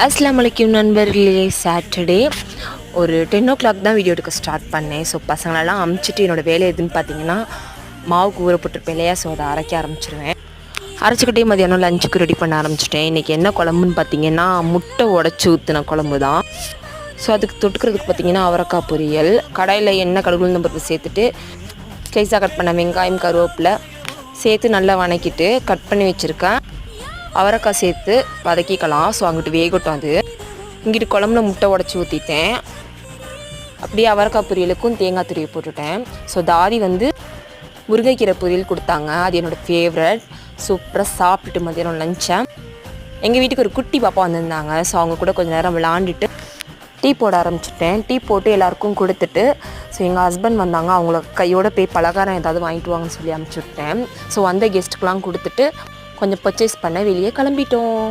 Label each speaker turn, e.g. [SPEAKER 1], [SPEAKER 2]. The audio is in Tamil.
[SPEAKER 1] அஸ்ஸலாமு அலைக்கும் நண்பர்களே. சாட்டர்டே ஒரு 10 o'clock தான் வீடியோ எடுக்க ஸ்டார்ட் பண்ணேன். ஸோ பசங்களெல்லாம் அமுச்சிட்டு என்னோடய வேலை எதுன்னு பார்த்தீங்கன்னா மாவுக்கு ஊற போட்டுருப்பேன் இல்லையா, ஸோ அதை அரைக்க ஆரம்பிச்சிருவேன். அரைச்சிக்கிட்டே மதியானம் லஞ்சுக்கு ரெடி பண்ண ஆரம்பிச்சிட்டேன். இன்றைக்கி என்ன குழம்புன்னு பார்த்தீங்கன்னா முட்டை உடச்சி ஊற்றின குழம்பு தான். ஸோ அதுக்கு தொட்டுக்கிறதுக்கு பார்த்தீங்கன்னா அவரைக்காய் பொரியல், கடாயில் எண்ணெய் கடுகு உளுந்தம் பருப்பு சேர்த்துட்டு ஸ்லைஸாக கட் பண்ண வெங்காயம் கருவேப்பிலை சேர்த்து நல்லா வணக்கிட்டு கட் பண்ணி வச்சுருக்கேன் அவரைக்காய் சேர்த்து வதக்கிக்கலாம். ஸோ அங்கிட்டு வேகட்டும். அது இங்கிட்டு குழம்புல முட்டை உடச்சி ஊற்றிட்டேன். அப்படியே அவரைக்காய் பொரியலுக்கும் தேங்காய் துருவி போட்டுட்டேன். ஸோ தாதி வந்து முருங்கைக்கீரை பொரியல் கொடுத்தாங்க, அது என்னோடய ஃபேவரட். சூப்பராக சாப்பிட்டுட்டு மதியானம் லஞ்சை எங்கள் வீட்டுக்கு ஒரு குட்டி பாப்பா வந்திருந்தாங்க. ஸோ அவங்க கூட கொஞ்சம் நேரம் விளாண்டுட்டு டீ போட ஆரம்பிச்சிட்டேன். டீ போட்டு எல்லாேருக்கும் கொடுத்துட்டு ஸோ எங்கள் ஹஸ்பண்ட் வந்தாங்க, அவங்கள கையோடு போய் பலகாரம் ஏதாவது வாங்கிட்டு வாங்கன்னு சொல்லி அனுப்பிச்சி விட்டேன். ஸோ வந்த கெஸ்ட்டுக்கெலாம் கொடுத்துட்டு கொஞ்சம் பர்ச்சேஸ் பண்ண வெளியே கிளம்பிட்டோம்.